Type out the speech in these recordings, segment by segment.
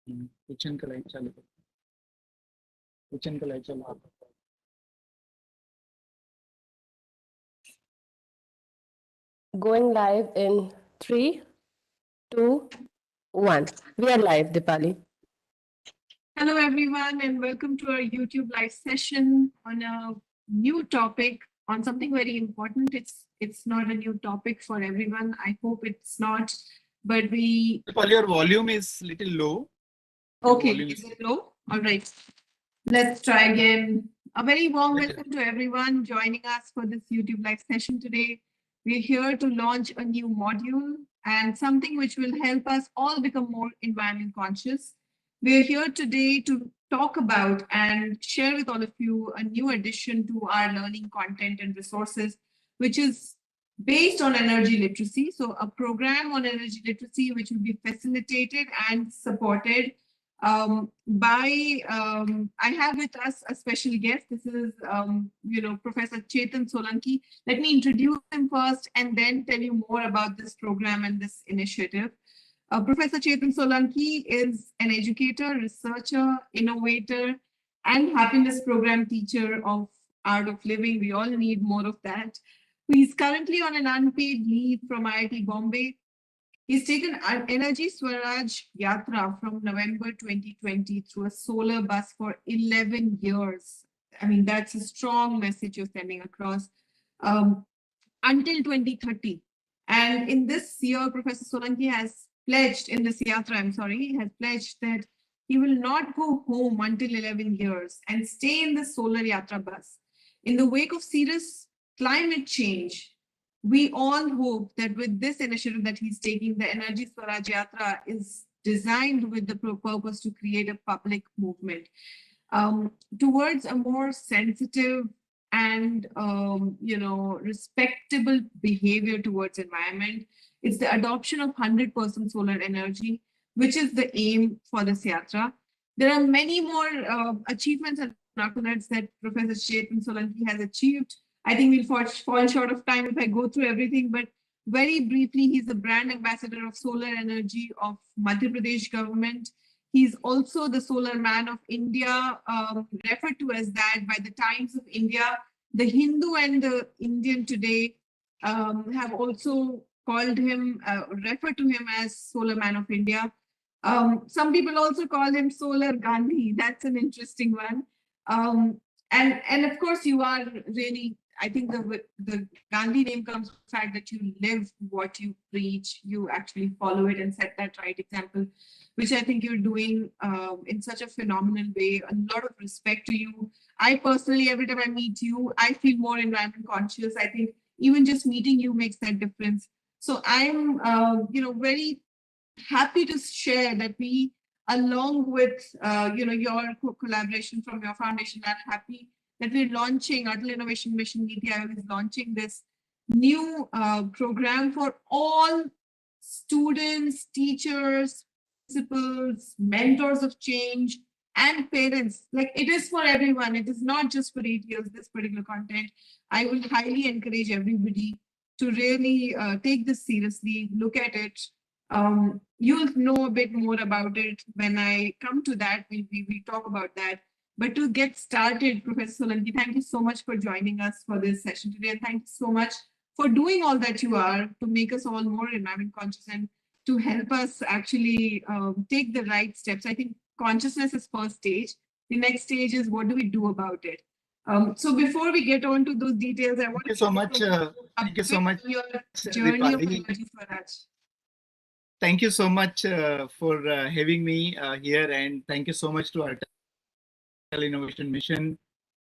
Kitchen का light चालू कर, किचन का लाइट चालू कर. Going live in 3, 2, 1. We are live, Dipali. Hello, everyone, and welcome to our YouTube live session on a new topic, on something very important. It's not a new topic for everyone. I hope it's not, but we... Dipali, your volume is little low. Okay, is it low? All right. Let's try again. A very warm Better. welcome to everyone joining us for this YouTube live session today. We're here to launch a new module and something which will help us all become more environment conscious. We're here today to talk about and share with all of you a new addition to our learning content and resources, which is based on energy literacy. So a program on energy literacy, which will be facilitated and supported by I have with us a special guest. This is Professor Chetan Solanki. Let me introduce him first and then tell you more about this program and this initiative. Professor Chetan Solanki is an educator, researcher, innovator, and happiness program teacher of Art of Living. We all need more of that. He's currently on an unpaid leave from IIT Bombay. He's taken an Energy Swaraj Yatra from November 2020 through a solar bus for 11 years. I mean, that's a strong message you're sending across until 2030. And in this year, Professor Solanki has pledged, in this Yatra, he has pledged that he will not go home until 11 years and stay in the solar Yatra bus. In the wake of serious climate change, we all hope that with this initiative that he's taking, the Energy Swaraj Yatra is designed with the purpose to create a public movement towards a more sensitive and respectable behavior towards environment. It's the adoption of 100% solar energy, which is the aim for this Yatra. There are many more achievements and accolades that Professor Chetan Solanki has achieved. I think we'll fall short of time if I go through everything, but very briefly, he's the brand ambassador of solar energy of Madhya Pradesh government. He's also the solar man of India, referred to as that by the Times of India. The Hindu and the Indian today have also called him, referred to him as solar man of India. Some people also call him Solar Gandhi. That's an interesting one. And of course, you are really, I think the Gandhi name comes from the fact that you live what you preach, you actually follow it and set that right example, which I think you're doing in such a phenomenal way. A lot of respect to you. I personally, every time I meet you, I feel more environment conscious. I think even just meeting you makes that difference. So I'm, very happy to share that we, along with, your collaboration from your foundation, are happy that we're launching, Atal Innovation Mission Niti Aayog is launching this new program for all students, teachers, principals, mentors of change, and parents. Like, it is for everyone. It is not just for 8 years, this particular content. I will highly encourage everybody to really take this seriously, look at it. You'll know a bit more about it when I come to that. We talk about that. But to get started, Professor Solanki, thank you so much for joining us for this session today. And thank you so much for doing all that you are to make us all more environment conscious and to help us actually take the right steps. I think consciousness is first stage. The next stage is what do we do about it? So before we get on to those details, I want to so much. Thank you so much, your journey of Energy Swaraj. Thank you so much for having me here, and thank you so much to our Innovation Mission,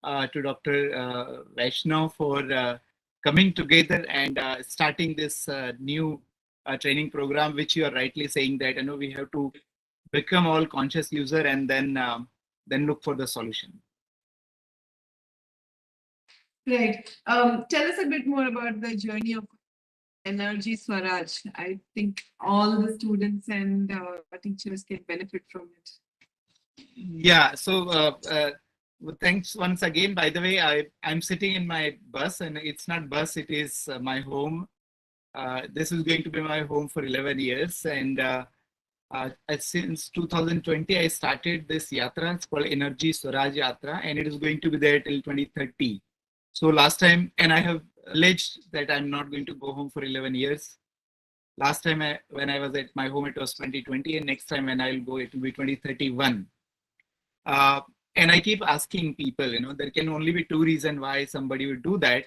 to Dr. Vaishnav for coming together and starting this new training program, which you are rightly saying that we have to become all conscious user and then look for the solution. Right. Tell us a bit more about the journey of Energy Swaraj. I think all the students and teachers can benefit from it. Yeah. So thanks once again. By the way, I'm sitting in my bus, and it's not bus, it is my home. This is going to be my home for 11 years. And Since 2020, I started this yatra. It's called Energy Swaraj Yatra, and it is going to be there till 2030. So last time, and I have alleged that I'm not going to go home for 11 years. Last time when I was at my home, it was 2020, and next time when I'll go, it will be 2031. Uh, and I keep asking people, there can only be two reasons why somebody would do that.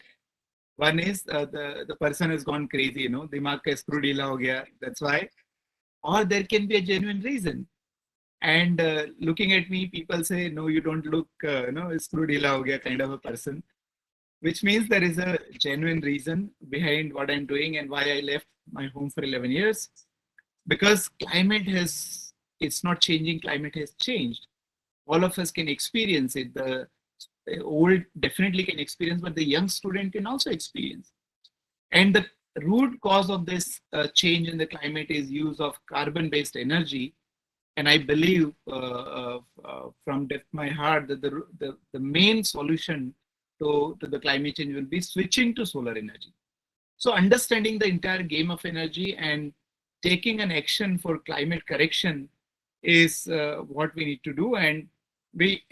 One is the person has gone crazy, dimag ka screw deela ho gaya. That's why. Or there can be a genuine reason. And looking at me, people say, no, you don't look, screw deela ho gaya kind of a person, which means there is a genuine reason behind what I'm doing and why I left my home for 11 years. Because it's not changing, climate has changed. All of us can experience it. The old definitely can experience, but the young student can also experience. And the root cause of this change in the climate is use of carbon-based energy. And I believe from depth of my heart that the main solution to the climate change will be switching to solar energy. So understanding the entire game of energy and taking an action for climate correction is what we need to do. And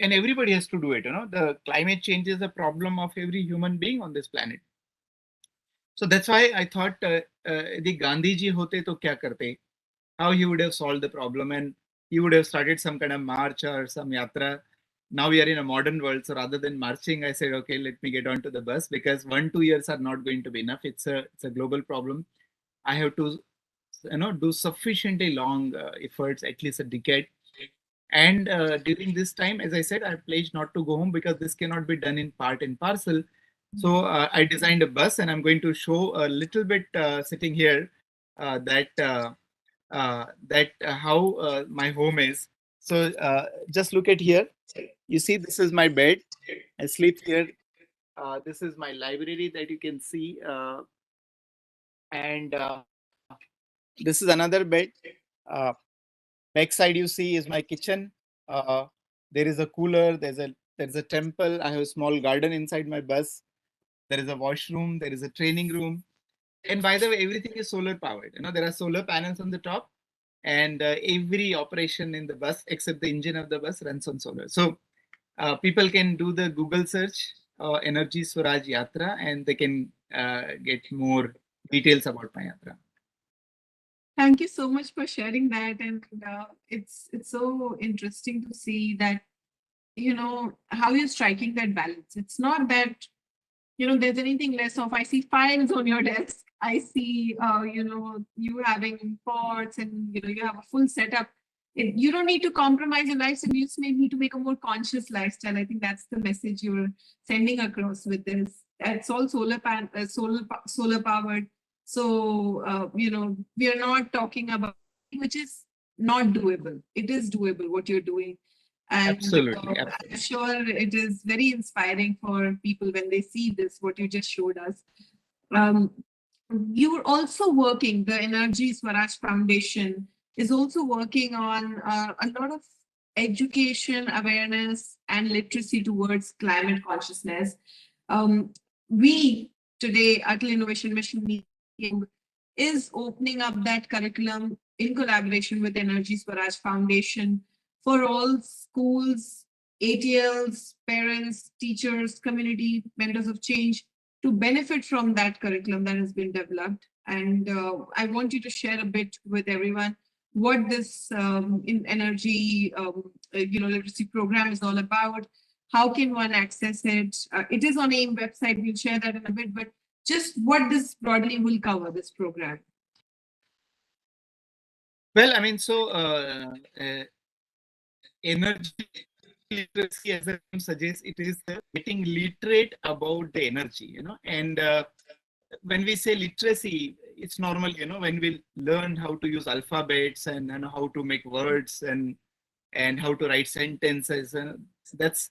everybody has to do it. The climate change is a problem of every human being on this planet. So that's why I thought the Gandhiji hote to kya karte, how he would have solved the problem, and he would have started some kind of march or some yatra. Now we are in a modern world, so rather than marching, I said, okay, let me get onto the bus, because 1-2 years are not going to be enough. It's a global problem. I have to do sufficiently long efforts, at least a decade. And during this time, as I said, I pledged not to go home, because this cannot be done in part and parcel. So I designed a bus, and I'm going to show a little bit sitting here how my home is. So just look at here. You see, this is my bed. I sleep here. This is my library that you can see. And this is another bed. Backside you see is my kitchen. There is a cooler. There's a temple. I have a small garden inside my bus. There is a washroom. There is a training room. And by the way, everything is solar powered. There are solar panels on the top, and every operation in the bus except the engine of the bus runs on solar. So people can do the Google search, Energy Swaraj Yatra, and they can get more details about my yatra. Thank you so much for sharing that, and it's so interesting to see that how you're striking that balance. It's not that there's anything less of. I see files on your desk. I see you having pots, and you have a full setup. You don't need to compromise your lifestyle. You just need to make a more conscious lifestyle. I think that's the message you're sending across with this. It's all solar powered. So we are not talking about which is not doable. It is doable what you're doing. And absolutely. I'm sure it is very inspiring for people when they see this, what you just showed us. You are also working, the Energy Swaraj Foundation is also working on a lot of education, awareness, and literacy towards climate consciousness. We today, ATL Innovation Mission is opening up that curriculum in collaboration with Energy Swaraj Foundation for all schools, ATLs, parents, teachers, community members of change to benefit from that curriculum that has been developed. And I want you to share a bit with everyone what this in energy literacy program is all about. How can one access it? It is on AIM website. We'll share that in a bit, but just what this broadly will cover, this program. Well, I mean, so energy literacy, as the name suggests, it is getting literate about the energy, and when we say literacy, it's normal, when we learn how to use alphabets and how to make words and how to write sentences, and that's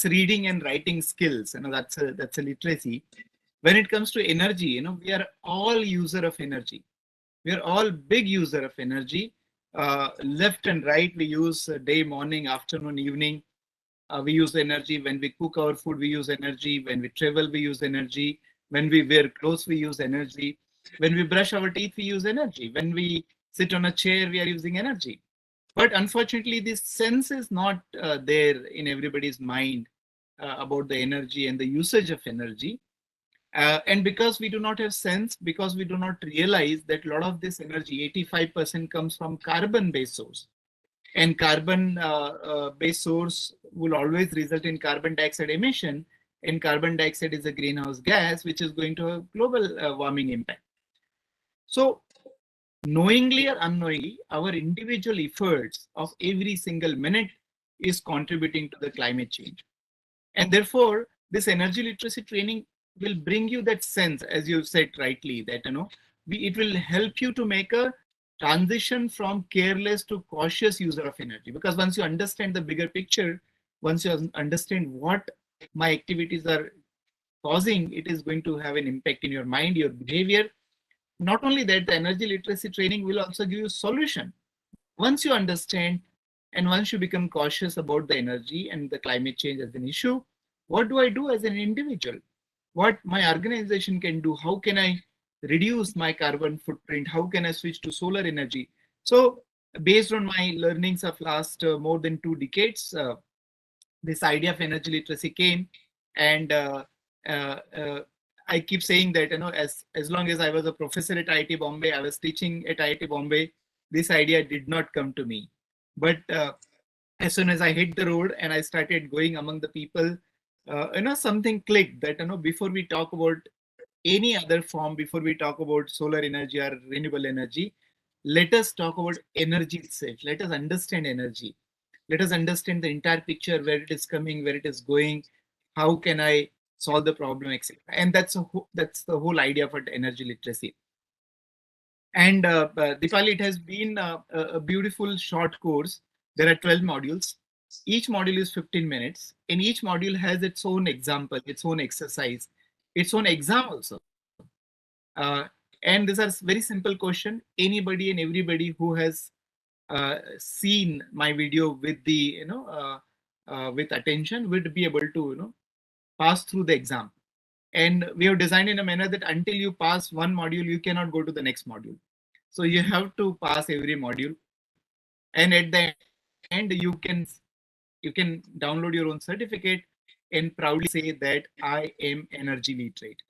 reading and writing skills, that's a literacy. When it comes to energy, we are all user of energy. We are all big user of energy. Left and right, we use day, morning, afternoon, evening. We use energy when we cook our food. We use energy when we travel. We use energy when we wear clothes. We use energy when we brush our teeth. We use energy when we sit on a chair, we are using energy. But unfortunately, this sense is not there in everybody's mind about the energy and the usage of energy. And because we do not have sense, because we do not realize that a lot of this energy, 85% comes from carbon-based source. And carbon-based source will always result in carbon dioxide emission. And carbon dioxide is a greenhouse gas, which is going to have global warming impact. So knowingly or unknowingly, our individual efforts of every single minute is contributing to the climate change. And therefore, this energy literacy training will bring you that sense, as you said rightly, that it will help you to make a transition from careless to cautious user of energy. Because once you understand the bigger picture, once you understand what my activities are causing, it is going to have an impact in your mind, your behavior. Not only that, the energy literacy training will also give you solution. Once you understand and once you become cautious about the energy and the climate change as an issue, what do I do as an individual? What my organization can do? How can I reduce my carbon footprint? How can I switch to solar energy? So based on my learnings of last more than 2 decades, this idea of energy literacy came. And uh, uh, I keep saying that, as long as I was a professor at IIT Bombay, I was teaching at IIT Bombay, this idea did not come to me. But as soon as I hit the road and I started going among the people, something clicked that, before we talk about any other form, before we talk about solar energy or renewable energy, let us talk about energy itself. Let us understand energy. Let us understand the entire picture, where it is coming, where it is going, how can I solve the problem, etc. And that's the whole idea of energy literacy. And Dipali, it has been a beautiful short course. There are 12 modules. Each module is 15 minutes, and each module has its own example, its own exercise, its own exam also. Uh, and these are very simple question. Anybody and everybody who has seen my video with the with attention would be able to pass through the exam. And we have designed in a manner that until you pass one module, you cannot go to the next module. So you have to pass every module, and at the end you can download your own certificate and proudly say that I am energy literate.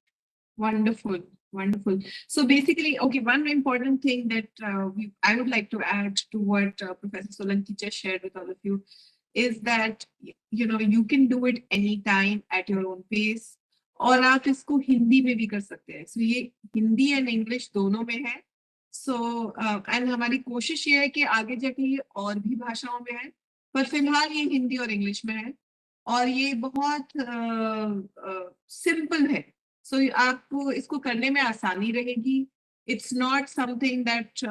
Wonderful, wonderful. So basically, okay, one important thing that I would like to add to what Professor Solanki just shared with all of you is that you can do it anytime at your own pace. और आप इसको हिंदी में भी कर सकते हैं. So ये Hindi and English दोनों में है. So and हमारी कोशिश ये है कि आगे जाके ये और भी भाषाओं में है, पर फिलहाल ये हिंदी और इंग्लिश में है और ये बहुत सिंपल है. So आपको इसको करने में आसानी रहेगी. It's not something that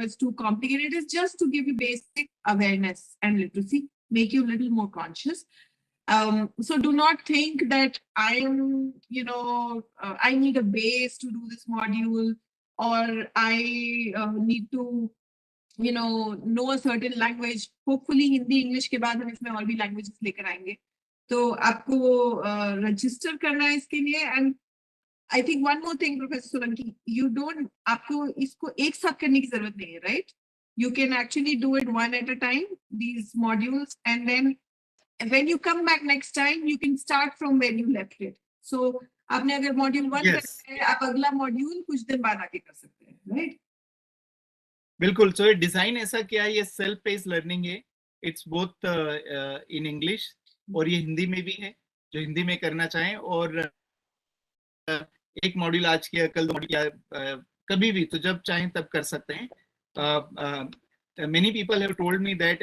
is too complicated. It is just to give you basic awareness and literacy, make you a little more conscious. So do not think that I am, I need a base to do this module, or I need to, know a certain language. Hopefully Hindi, English के बाद हम इसमें और भी languages लेकर आएंगे. तो आपको register करना है इसके लिए. And I think one more thing, Professor Solanki, आपको इसको एक साथ करने की जरूरत नहीं है, right? You can actually do it one at a time, these modules, and then when you come back next time, you can start from where you left it. So आपने अगर module 1 करना है, आप अगला module कुछ दिन बाद आके कर सकते हैं, right? बिल्कुल. So ये डिजाइन ऐसा किया है, ये सेल्फ पेस लर्निंग है. इट्स बोथ इन इंग्लिश और ये हिंदी में भी है, जो हिंदी में करना चाहें. और एक मॉड्यूल आज किया, कल मॉड्यूल किया, कभी भी, तो जब चाहें तब कर सकते हैं. Many people have told me that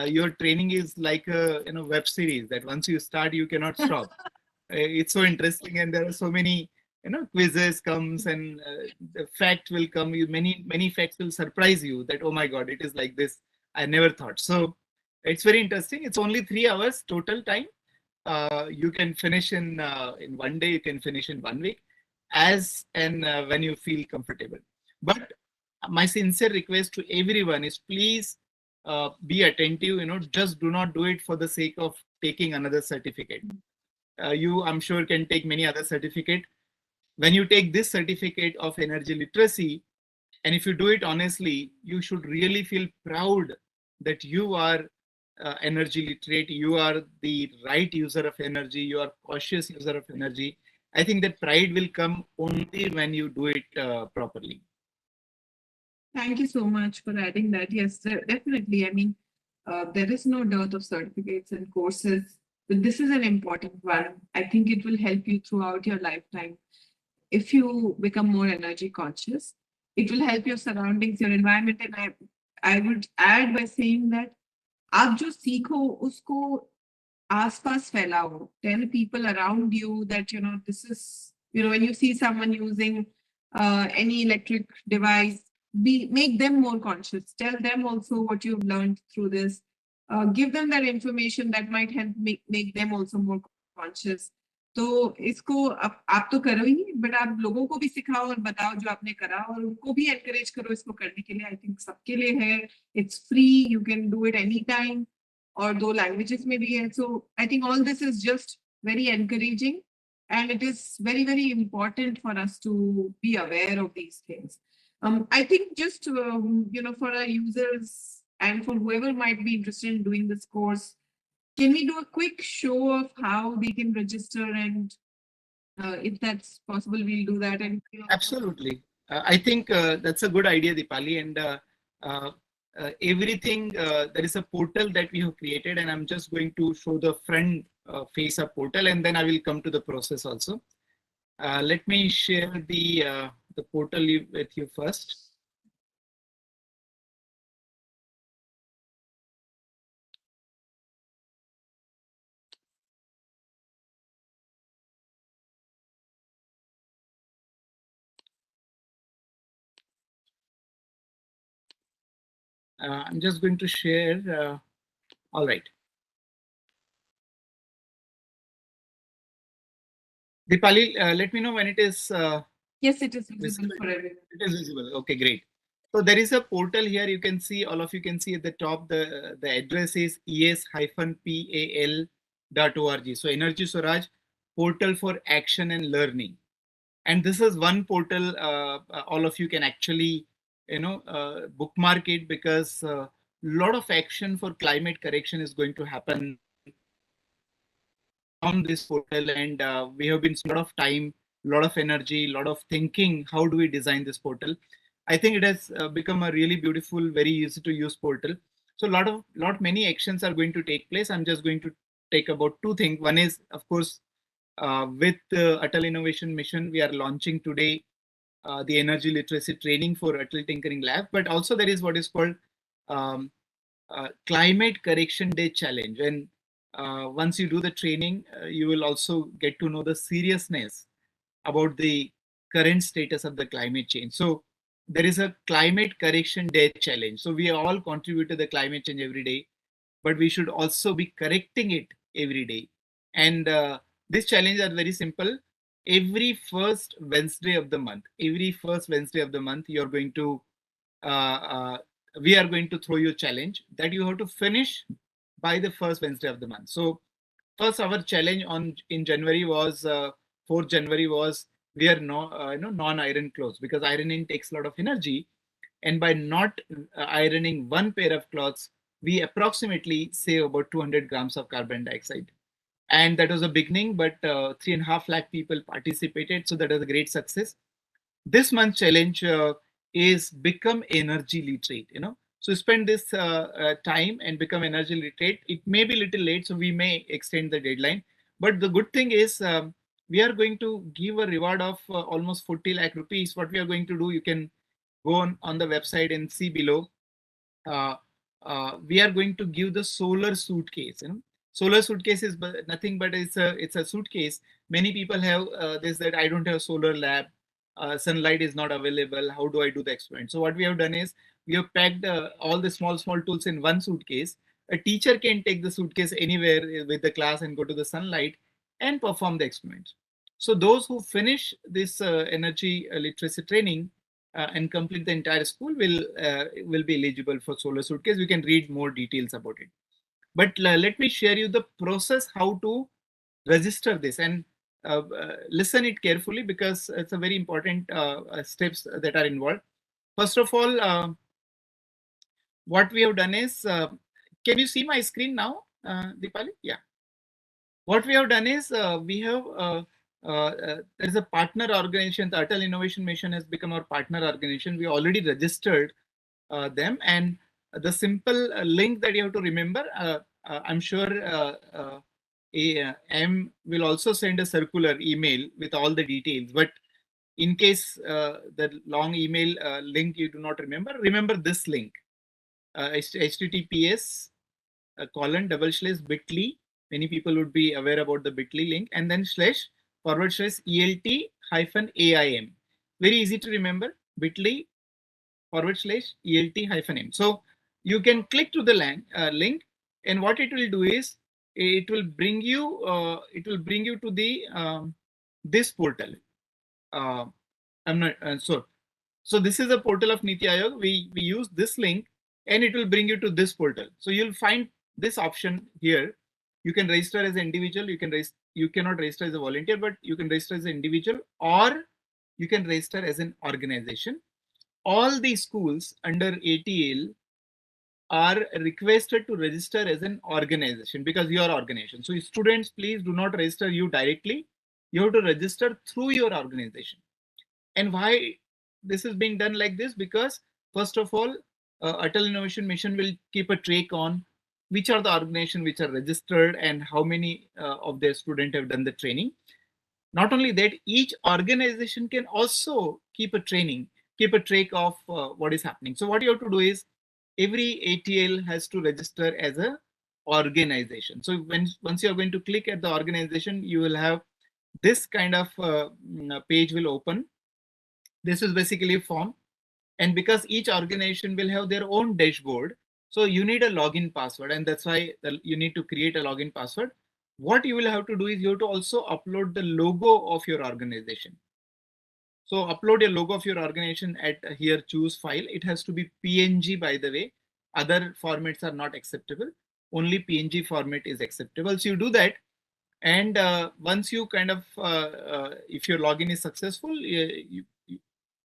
your training is like a web series that once you start you cannot stop. It's so interesting, and there are so many quizzes comes, and the fact will come. Many facts will surprise you that, oh my god, it is like this, I never thought. So it's very interesting. It's only 3 hours total time. You can finish in 1 day, you can finish in 1 week, as and when you feel comfortable. But my sincere request to everyone is, please be attentive. Just do not do it for the sake of taking another certificate. You, I'm sure, can take many other certificate. When you take this certificate of energy literacy, And if you do it honestly, you should really feel proud that you are energy literate, you are the right user of energy, you are cautious user of energy. I think that pride will come only when you do it properly. Thank you so much for adding that. Yes, definitely. I mean, there is no dearth of certificates and courses, but this is an important one. I think it will help you throughout your lifetime. If you become more energy conscious, it will help your surroundings, your environment. And I would add by saying that आप जो सीखो उसको आसपास फैलाओ. Tell people around you that, this is, when you see someone using any electric device, make them more conscious. Tell them also what you've learned through this. Give them that information that might help make them also more conscious. तो इसको आप तो करो ही, but आप लोगों को भी सिखाओ और बताओ जो आपने करा, और उनको भी एनकरेज करो इसको करने के लिए. आई थिंक सबके लिए है. It's free, you can do it any time, और 2 languages में भी है. So I think all this is just very encouraging, and it is very, very important for us to be aware of these things. I think just, for our users and for whoever might be interested in doing this course, can we do a quick show of how they can register? And if that's possible, we'll do that. And Absolutely. I think that's a good idea, Dipali. And uh, everything, there is a portal that we have created, and I'm just going to show the front face of portal, and then I will come to the process also. Let me share the portal with you first. I'm just going to share. All right. Dipali, let me know when it is. yes, it is visible visible. for everyone. It is visible. Okay, great. So there is a portal here. You can see, all of you can see at the top, the address is es-pal.org. So Energy Swaraj portal for action and learning. And this is one portal all of you can actually, bookmark it, because a lot of action for climate correction is going to happen on this portal. And we have been spending a lot of time, a lot of energy, a lot of thinking, how do we design this portal. I think it has become a really beautiful, very easy to use portal. So many actions are going to take place. I'm just going to take about 2 things. One is, of course, with the Atal Innovation Mission, we are launching today the energy literacy training for Atal Tinkering Lab. But also there is what is called um, Climate Correction Day Challenge. And once you do the training, you will also get to know the seriousness about the current status of the climate change. So there is a Climate Correction Day Challenge. So we all contribute to the climate change every day, but we should also be correcting it every day. And these challenges are very simple. Every first Wednesday of the month, you're going to we are going to throw you a challenge that you have to finish by the first Wednesday of the month. So first, our challenge in January was 4th January was wear non-iron clothes, because ironing takes a lot of energy, and by not ironing one pair of clothes, we approximately save about 200 grams of carbon dioxide. And that was a beginning, but 3.5 lakh people participated, so that was a great success. This month's challenge is become energy literate. So spend this time and become energy literate. It may be a little late, so we may extend the deadline. But the good thing is we are going to give a reward of almost 40 lakh rupees. What we are going to do, you can go on the website and see below. uh, we are going to give the solar suitcase. Solar suitcase is nothing but it's a suitcase. Many people have this, that I don't have solar lab, sunlight is not available, how do I do the experiment? So what we have done is we have packed all the small tools in one suitcase. A teacher can take the suitcase anywhere with the class and go to the sunlight and perform the experiment. So those who finish this energy literacy training and complete the entire school will be eligible for solar suitcase. We can read more details about it. But let me share you the process how to register this, and listen it carefully, because it's a very important steps that are involved. First of all, what we have done is, can you see my screen now, Deepali? Yeah. What we have done is, we have, there is a partner organization. The Atal Innovation Mission has become our partner organization. We already registered them, and the simple link that you have to remember, I'm sure M will also send a circular email with all the details, but in case the long email link you do not remember this link, https :// many people would be aware about the bit.ly link, and then //ELT-AIM. Very easy to remember, bit.ly //ELT-M. So you can click to the link, and what it will do is it will bring you to the this portal. I'm not so this is a portal of Niti Aayog. We use this link, and it will bring you to this portal. So you'll find this option here. You can register as an individual. You cannot register as a volunteer, but you can register as an individual, or you can register as an organization. All the schools under ATL are requested to register as an organization because you are organization. So students, please do not register you directly. You have to register through your organization. And why this is being done like this? Because first of all, Atal Innovation Mission will keep a track on which are the organizations which are registered and how many of their students have done the training. Not only that, each organization can also keep a track of what is happening. So what you have to do is every ATL has to register as a organization. So once you are going to click at the organization, you will have this kind of page will open. This is basically a form, and because each organization will have their own dashboard, so you need a login password, and that's why you need to create a login password. What you will have to do is you have to also upload the logo of your organization. So upload your logo of your organization at here, choose file. It has to be PNG, by the way. Other formats are not acceptable. Only PNG format is acceptable. So you do that, and once you kind of, if your login is successful,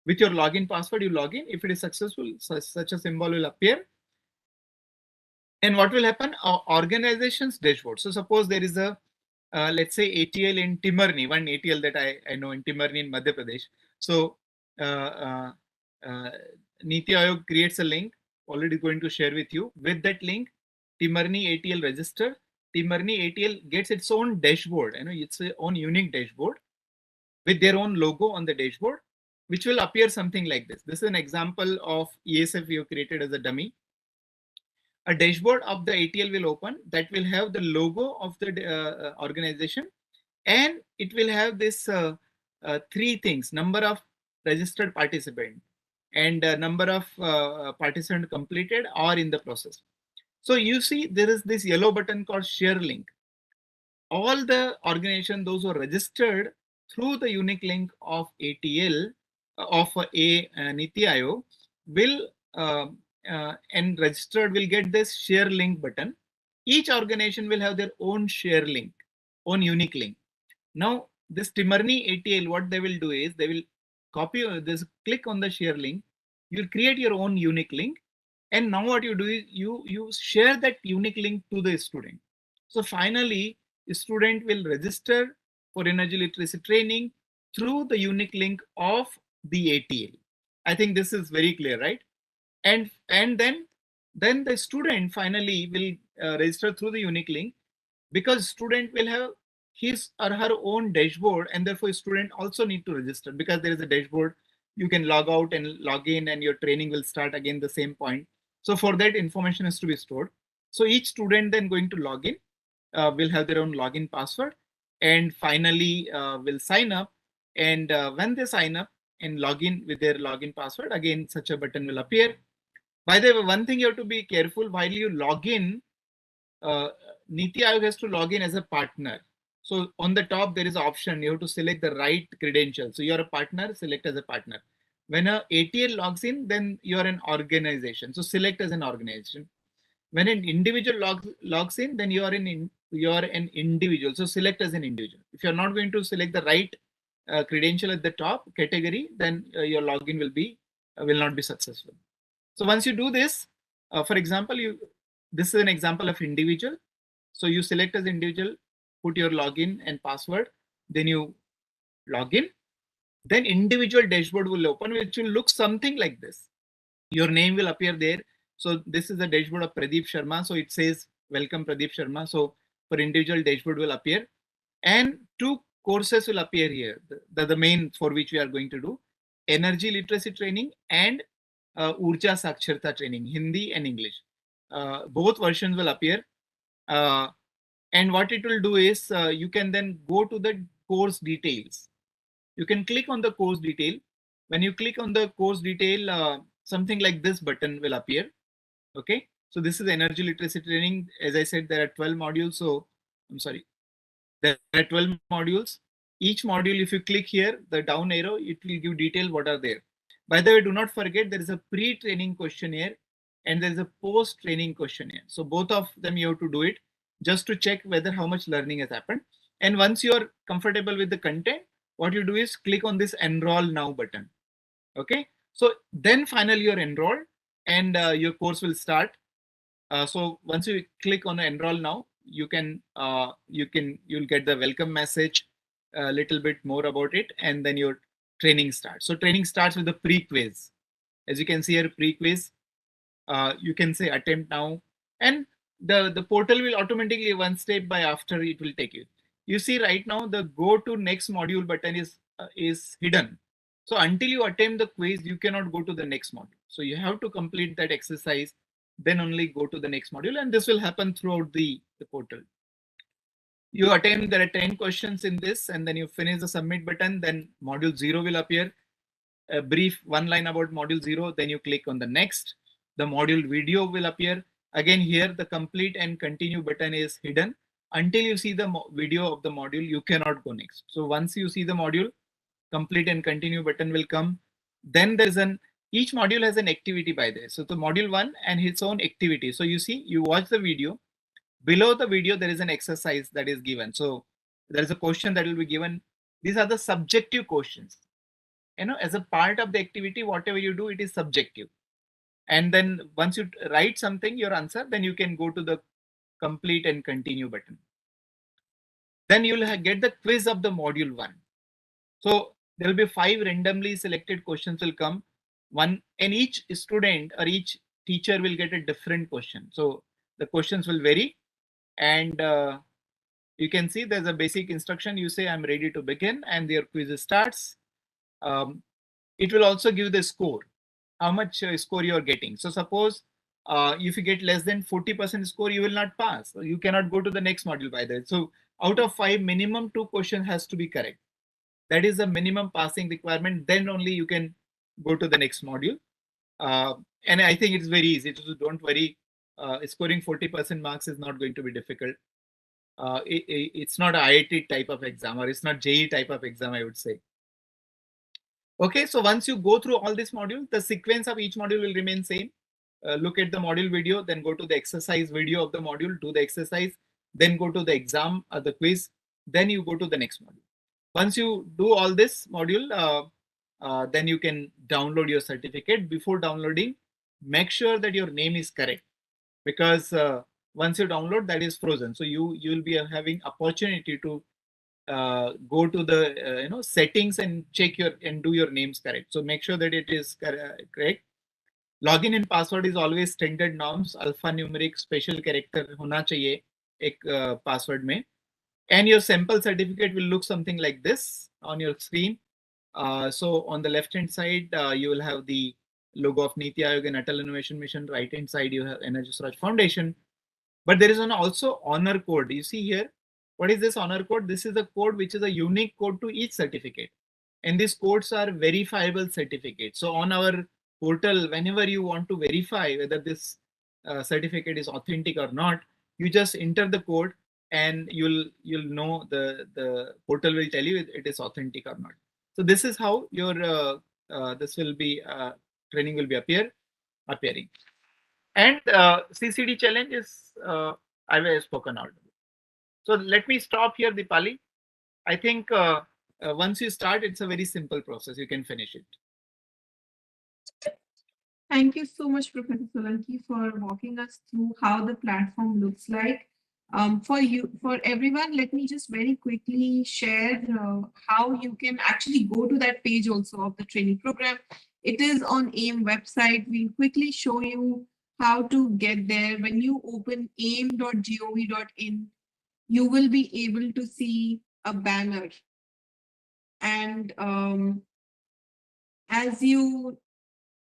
with your login password, you log in. If it is successful, such a symbol will appear. And what will happen? Organization's dashboard. So suppose there is a, let's say ATL in Timarni, one ATL that I know in Timarni in Madhya Pradesh. So Niti Aayog creates a link, already going to share with you. With that link, Timarni ATL register. Timarni ATL gets its own dashboard. It's its own unique dashboard with their own logo on the dashboard, which will appear something like this. This is an example of ESF we have created as a dummy. A dashboard of the ATL will open that will have the logo of the organization, and it will have this three things: number of registered participants and number of participants completed or in the process. So you see there is this yellow button called share link. All the organizations, those who are registered through the unique link of ATL of Niti Aayog will and registered will get this share link button. Each organization will have their own share link, own unique link. Now this Timarni ATL, what they will do is they will copy this, click on the share link. You'll create your own unique link, and now what you do is you share that unique link to the student. So finally, a student will register for energy literacy training through the unique link of the ATL. I think this is very clear, right? And then the student finally will register through the unique link, because student will have his or her own dashboard, and therefore student also need to register because there is a dashboard. You can log out and log in, and your training will start again the same point. So for that, information has to be stored. So each student then going to log in will have their own login password, and finally will sign up. And when they sign up and log in with their login password, again such a button will appear. By the way, one thing you have to be careful while you log in. Niti Aayog has to log in as a partner. So on the top, there is an option. You have to select the right credential. So you're a partner, select as a partner. When a ATL logs in, then you're an organization. So select as an organization. When an individual logs in, then you're an individual. So select as an individual. If you're not going to select the right credential at the top category, then your login will be will not be successful. So once you do this, for example, this is an example of individual. So you select as individual, put your login and password, then you log in. Then individual dashboard will open, which will look something like this. Your name will appear there. So this is the dashboard of Pradeep Sharma. So it says welcome Pradeep Sharma. So for individual dashboard will appear, and two courses will appear here. The main for which we are going to do energy literacy training and Urja Saksharta training, Hindi and English. Both versions will appear. And what it will do is you can then go to the course details. You can click on the course detail. When you click on the course detail, something like this button will appear. Okay. So this is energy literacy training. As I said, there are 12 modules. So I'm sorry, there are 12 modules. Each module, if you click here, the down arrow, it will give detail what are there. By the way, do not forget there is a pre-training questionnaire and there is a post-training questionnaire. So both of them you have to do it just to check whether how much learning has happened. And once you are comfortable with the content, what you do is click on this enroll now button. Okay. So then finally you're enrolled and your course will start. So once you click on enroll now, you'll get the welcome message, a little bit more about it, and then your training starts. So training starts with the pre-quiz. As you can see here, pre-quiz. You can say attempt now, and the portal will automatically one step by after it will take you. You see right now the go to next module button is hidden. So until you attempt the quiz, you cannot go to the next module. So you have to complete that exercise, then only go to the next module, and this will happen throughout the portal. You attempt, there are 10 questions in this, and then you finish the submit button, then module 0 will appear. A brief one line about module 0, then you click on the next. The module video will appear. Again here, the complete and continue button is hidden. Until you see the video of the module, you cannot go next. So once you see the module, complete and continue button will come. Then there's each module has an activity by there. So the module 1 and its own activity. So you see, you watch the video. Below the video, there is an exercise that is given. So there is a question that will be given. These are the subjective questions. As a part of the activity, whatever you do, it is subjective. And then once you write something, your answer, then you can go to the complete and continue button. Then you will get the quiz of the module 1. So there will be 5 randomly selected questions will come. One, and each student or each teacher will get a different question. So the questions will vary. And you can see there's a basic instruction. You say, I'm ready to begin, and your quiz starts. It will also give the score, how much score you are getting. So suppose if you get less than 40% score, you will not pass. So you cannot go to the next module by that. So out of 5, minimum 2 questions has to be correct. That is the minimum passing requirement. Then only you can go to the next module. And I think it's very easy. So don't worry. Scoring 40% marks is not going to be difficult. It's not an IIT type of exam, or it's not JEE type of exam, I would say. Okay, so once you go through all this module, the sequence of each module will remain same. Look at the module video, then go to the exercise video of the module, do the exercise, then go to the exam or the quiz, then you go to the next module. Once you do all this module, then you can download your certificate. Before downloading, make sure that your name is correct, because once you download, that is frozen. So you will be having opportunity to go to the settings and check and do your names correct. So make sure that it is correct. Login and password is always standard norms, alphanumeric special character होना चाहिए एक password में. And your sample certificate will look something like this on your screen. So on the left hand side, you will have the logo of Niti Aayog and Atal Innovation Mission. Right hand side, you have Energy Swaraj Foundation. But there is also honor code. You see here, what is this honor code? This is a code which is a unique code to each certificate. And these codes are verifiable certificates. So on our portal, whenever you want to verify whether this certificate is authentic or not, you just enter the code and you'll know the portal will tell you it is authentic or not. So this is how your this will be training will be appearing. And CCD challenge is I've spoken out. So let me stop here, Dipali. I think once you start, it's a very simple process. You can finish it. Thank you so much, Professor Solanki, for walking us through how the platform looks like. For everyone, let me just very quickly share how you can actually go to that page also of the training program. It is on AIM website. We'll quickly show you how to get there. When you open aim.gov.in, you will be able to see a banner. And as you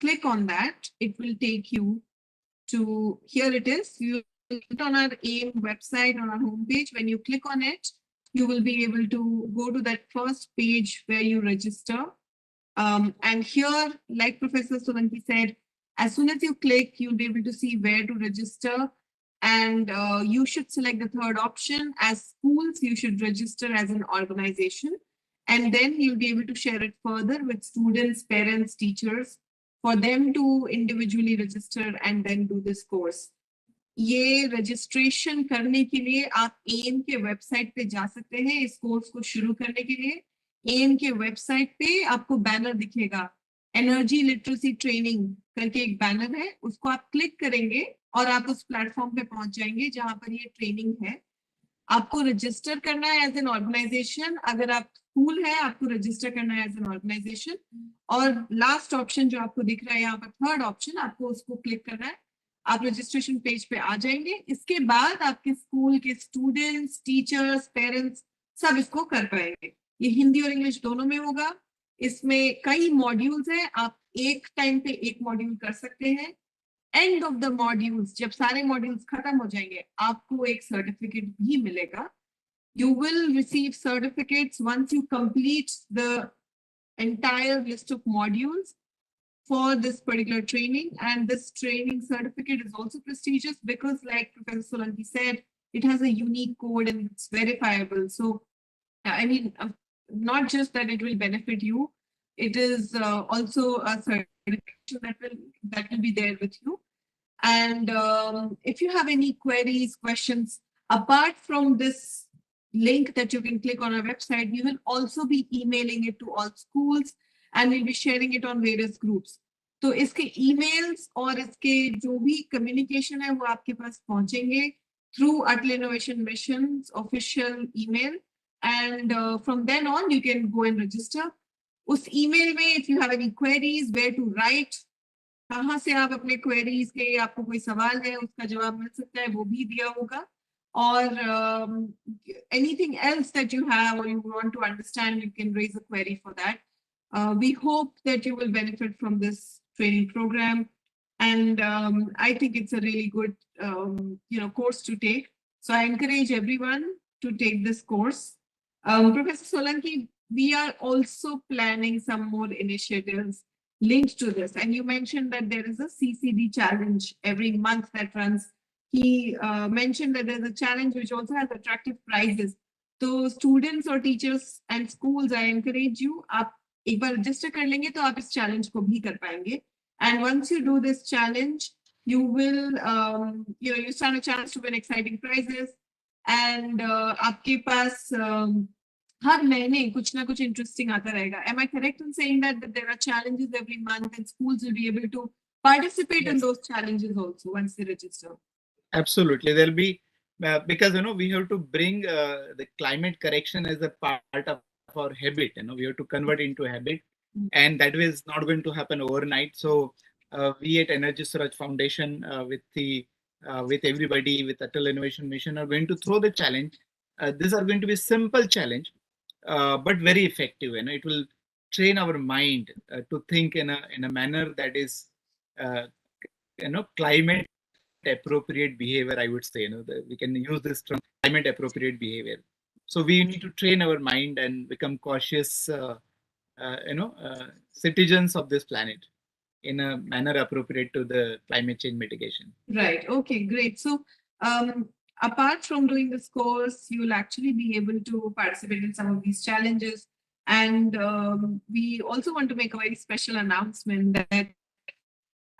click on that, it will take you to, here it is. You click on our AIM website on our homepage. When you click on it, you will be able to go to that first page where you register. And here, like Professor Solanki said, as soon as you click, you'll be able to see where to register. And you should select the third option. As schools, you should register as an organization. And then you'll be able to share it further with students, parents, teachers, for them to individually register and then do this course. ये registration करने के लिए आप M के website पे जा सकते हैं इस कोर्स को शुरू करने के लिए एम के वेबसाइट पे आपको बैनर दिखेगा एनर्जी लिटरेसी ट्रेनिंग करके एक बैनर है उसको आप क्लिक करेंगे और आप उस प्लेटफॉर्म पे पहुंच जाएंगे जहां पर ये ट्रेनिंग है आपको रजिस्टर करना है एज एन ऑर्गेनाइजेशन अगर आप स्कूल है आपको रजिस्टर करना है एज एन ऑर्गेनाइजेशन और लास्ट ऑप्शन जो आपको दिख रहा है यहाँ पर थर्ड ऑप्शन आपको उसको क्लिक करना है आप रजिस्ट्रेशन पेज पे आ जाएंगे इसके बाद आपके स्कूल के स्टूडेंट्स टीचर्स पेरेंट्स सब इसको कर पाएंगे ये हिंदी और इंग्लिश दोनों में होगा इसमें कई मॉड्यूल्स हैं आप एक टाइम पे एक मॉड्यूल कर सकते हैं एंड ऑफ द मॉड्यूल्स जब सारे मॉड्यूल्स खत्म हो जाएंगे आपको एक सर्टिफिकेट भी मिलेगा you will receive certificates once you complete the entire list of modules for this particular training and this training certificate is also prestigious because like Professor Solanki said it has a unique code and it's verifiable so I mean not just that it will benefit you it is also a certification that will be there with you and if you have any queries questions apart from this link that you can click on our website we will also be emailing it to all schools and we'll be sharing it on various groups तो इसके emails और इसके जो भी communication है वो आपके पास पहुंचेंगे through ATL Innovation Mission's official email and from then on you can go and register उस email में if you have any queries where to write कहाँ से आप अपने queries के आपको कोई सवाल है उसका जवाब मिल सकता है वो भी दिया होगा or anything else that you have or you want to understand, you can raise a query for that. We hope that you will benefit from this training program. And I think it's a really good course to take. So I encourage everyone to take this course. Professor Solanki, we are also planning some more initiatives linked to this. And you mentioned that there is a CCD challenge every month that runs. He mentioned that there's a challenge which also has attractive prizes. So students or teachers and schools, I encourage you, आप एक बार register कर लेंगे तो आप इस challenge को भी कर पाएंगे. And once you do this challenge, you will, you stand a chance to win exciting prizes. And आपके पास हर महीने कुछ ना कुछ interesting आता रहेगा. Am I correct in saying that there are challenges every month and schools will be able to participate in those challenges also once they register? Absolutely, there'll be because we have to bring the climate correction as a part of our habit. We have to convert into a habit, and that is not going to happen overnight. So we at Energy Swaraj Foundation with everybody with ATL Innovation Mission are going to throw the challenge. These are going to be simple challenge, but very effective. It will train our mind to think in a manner that is climate appropriate behavior. I would say we can use this term climate appropriate behavior. So we need to train our mind and become cautious citizens of this planet in a manner appropriate to the climate change mitigation. Right. Okay, great. So apart from doing this course, you will actually be able to participate in some of these challenges. And we also want to make a very special announcement that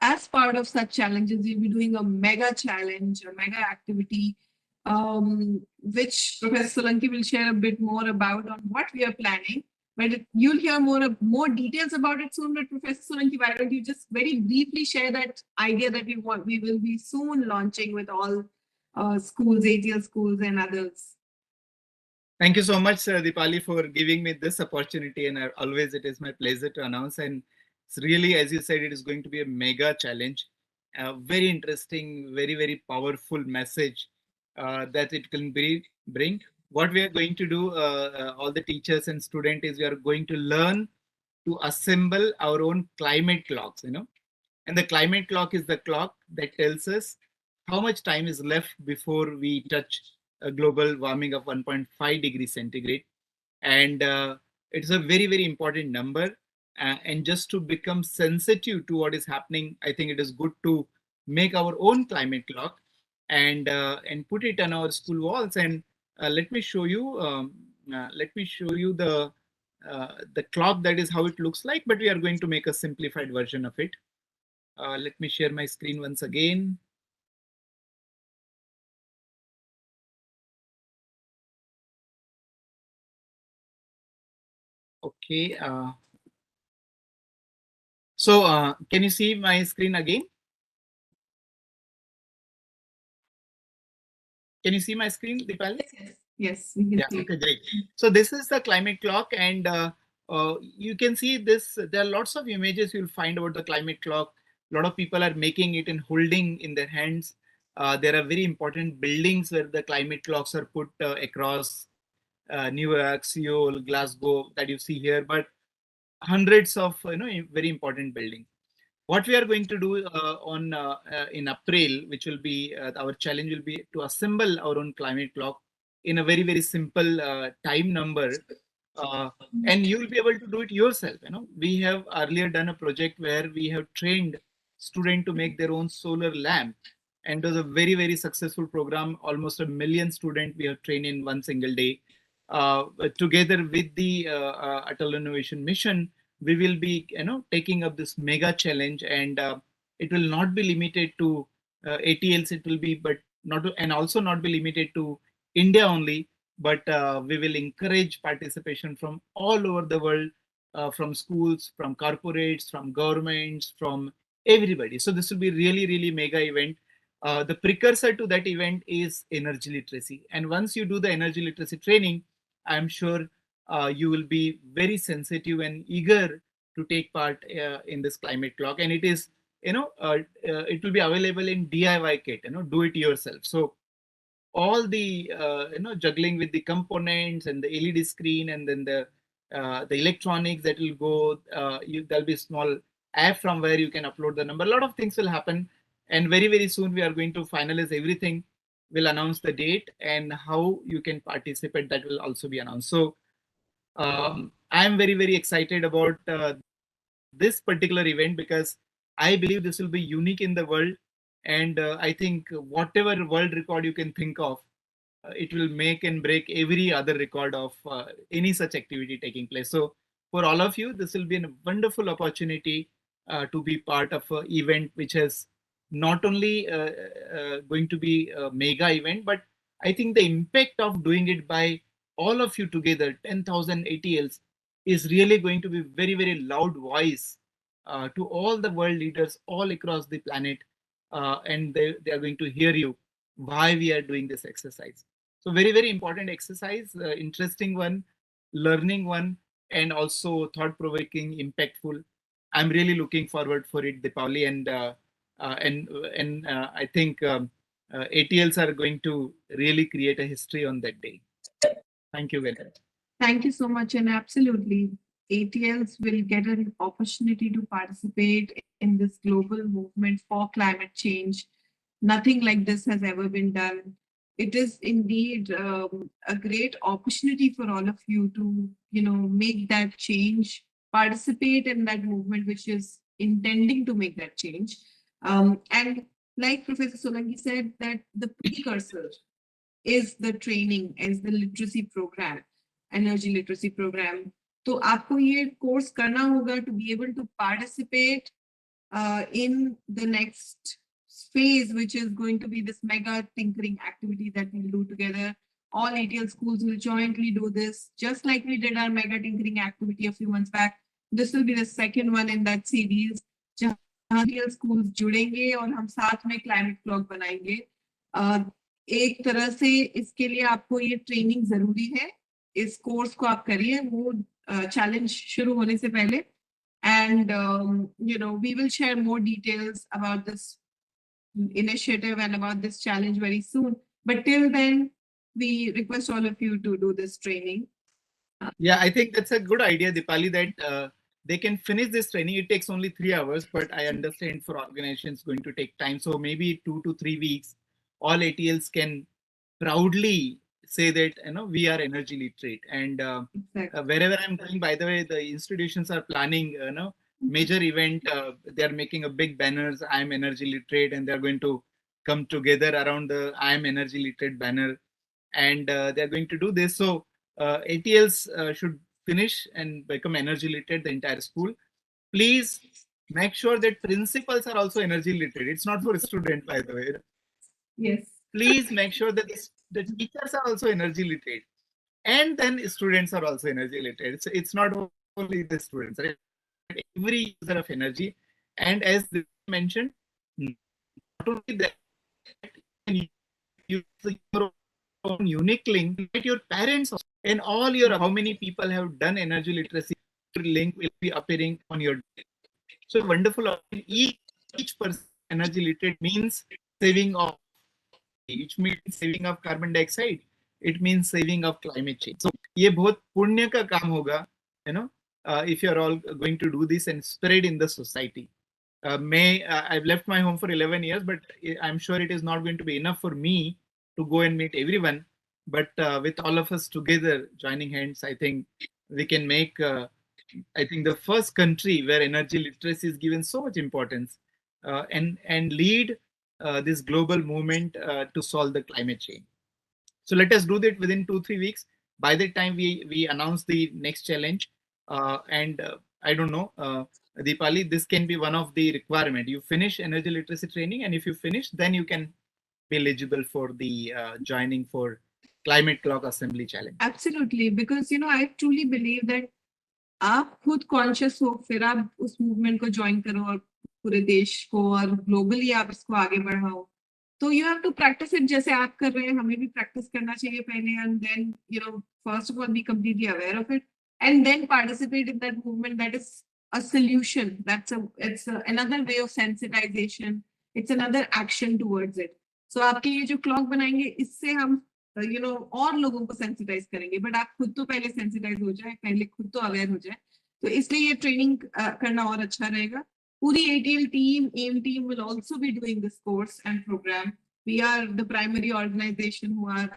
as part of such challenges, we'll be doing a mega challenge, a mega activity, which Professor Solanki will share a bit more about on what we are planning. But you'll hear more details about it soon. But Professor Solanki, why don't you just very briefly share that idea that we will be soon launching with all schools, ATL schools, and others. Thank you so much, Dipali, for giving me this opportunity. And always it is my pleasure to announce. And it's really, as you said, it is going to be a mega challenge. Very interesting, very, very powerful message that it can bring. What we are going to do, all the teachers and students, is we are going to learn to assemble our own climate clocks, And the climate clock is the clock that tells us how much time is left before we touch a global warming of 1.5 degrees centigrade. And it's a very, very important number. And just to become sensitive to what is happening, I think it is good to make our own climate clock and put it on our school walls. And let me show you. Let me show you the clock. That is how it looks like. But we are going to make a simplified version of it. Let me share my screen once again. Okay. So can you see my screen again? Can you see my screen, Dipali? Yes, we can Yeah, see. okay, great. So this is the climate clock, and you can see this. There are lots of images you'll find about the climate clock. A lot of people are making it and holding in their hands. There are very important buildings where the climate clocks are put across New York, Seoul, Glasgow that you see here, but hundreds of very important buildings. What we are going to do on in April, which will be our challenge, will be to assemble our own climate clock in a very, very simple time number, and you will be able to do it yourself. We have earlier done a project where we have trained students to make their own solar lamp, and it was a very, very successful program. Almost 1 million students we have trained in one single day. Together with the ATL Innovation Mission, we will be taking up this mega challenge, and it will not be limited to ATLs. It will be, but not to, and also not be limited to India only, but we will encourage participation from all over the world, from schools, from corporates, from governments, from everybody. So this will be really, really mega event. The precursor to that event is energy literacy, and once you do the energy literacy training, I'm sure you will be very sensitive and eager to take part in this climate clock. And it is, it will be available in DIY kit, do it yourself. So all the juggling with the components and the LED screen, and then the electronics that will go, there'll be a small app from where you can upload the number. A lot of things will happen, and very, very soon we are going to finalize everything. We'll announce the date and how you can participate. That will also be announced. So I'm very, very excited about this particular event, because I believe this will be unique in the world. And I think whatever world record you can think of, it will make and break every other record of any such activity taking place. So for all of you, this will be a wonderful opportunity to be part of an event which has not only going to be a mega event, but I think the impact of doing it by all of you together, 10,000 ATLs, is really going to be very, very loud voice to all the world leaders all across the planet. And they are going to hear you why we are doing this exercise. So very, very important exercise, interesting one, learning one, and also thought-provoking, impactful. I'm really looking forward for it, Deepavali, and I think ATLs are going to really create a history on that day. Thank you very much. Thank you so much. And absolutely, ATLs will get an opportunity to participate in this global movement for climate change. Nothing like this has ever been done. It is indeed a great opportunity for all of you to, make that change, participate in that movement, which is intending to make that change. And like Professor Solanki said, that the precursor is the training, is the literacy program, energy literacy program. तो आपको ये course करना होगा to be able to participate in the next phase, which is going to be this mega tinkering activity that we'll do together. all ATL schools will jointly do this, just like we did our mega tinkering activity a few months back. This will be the second one in that series. ATL schools जुड़ेंगे और हम साथ में climate clock बनाएंगे. एक तरह से इसके लिए आपको ये ट्रेनिंग जरूरी है. इस कोर्स को आप करिए वो चैलेंज शुरू होने से पहले. And we will share more details about this initiative and about this challenge very soon. But till then, we request all of you to do this training. Yeah, I think that's a good idea, Dipali, that they can finish this training. It takes only 3 hours, but I understand for organizations going to take time. So maybe 2 to 3 weeks, all ATLs can proudly say that we are energy literate. And Exactly. wherever I'm going, by the way, the institutions are planning major event. They are making a big banners. I am energy literate, and they are going to come together around the I am energy literate banner, and they are going to do this. So ATLs should finish and become energy literate, the entire school. Please make sure that principals are also energy literate. It's not for students, by the way. Yes. Please make sure that the teachers are also energy literate, and then students are also energy literate. It's not only the students, right? Every user of energy. And as they mentioned, not only that, you use your own unique link, let your parents and all your how many people have done energy literacy link will be appearing on your. So wonderful. Each person energy literate means saving of, which means saving of carbon dioxide. It means saving of climate change. So ये बहुत पुण्य का काम होगा, if you're all going to do this and spread in the society. I've left my home for 11 years, but I'm sure it is not going to be enough for me to go and meet everyone. But with all of us together joining hands, I think we can make, I think, the first country where energy literacy is given so much importance and lead this global movement to solve the climate change. So let us do that within 2-3 weeks. By the time we announce the next challenge, I don't know, Deepali, this can be one of the requirement. You finish energy literacy training, and if you finish, then you can be eligible for the joining for climate clock assembly challenge. Absolutely, because I truly believe that आप खुद conscious हो फिर आप उस movement को join करो और पूरे देश को और ग्लोबली आप इसको आगे बढ़ाओ. तो you have to practise it जैसे आप कर रहे हैं. हमें भी प्रैक्टिस करना चाहिए पहले, and then first of all be completely aware of it and then participate in that movement. That is a solution. It's another way of sensitization. It's another action towards it. So आपके ये जो clock बनाएंगे इससे हम और लोगों को sensitize करेंगे. बट आप खुद तो पहले सेंसिटाइज हो जाए, पहले खुद तो अवेयर हो जाए. तो इसलिए ये ट्रेनिंग करना और अच्छा रहेगा. पूरी ATL team, AIM team will also be doing this course and program. We are the primary organization who are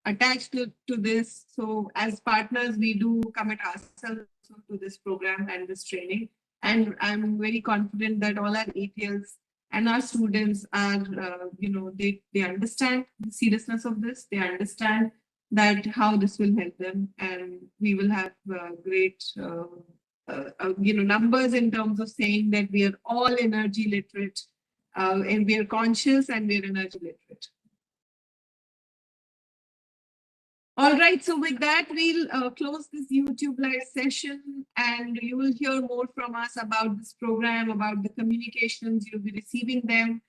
attached to this. So as partners, we do commit ourselves to this program and this training. And I'm very confident that all our ATLs and our students are, they understand the seriousness of this. They understand that how this will help them, and we will have great, numbers in terms of saying that we are all energy literate, and we are conscious and we are energy literate. All right, so with that, we'll close this YouTube live session, and you will hear more from us about this program, about the communications. You'll be receiving them.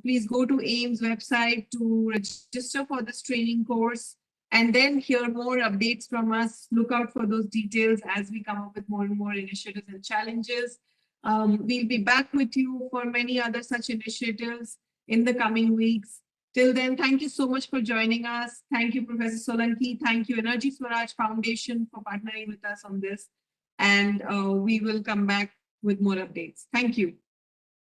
Please go to AIM's website to register for this training course, and then hear more updates from us. Look out for those details as we come up with more and more initiatives and challenges. We'll be back with you for many other such initiatives in the coming weeks. Till then, thank you so much for joining us. Thank you, Professor Solanki. Thank you, Energy Swaraj Foundation, for partnering with us on this. And we will come back with more updates. Thank you.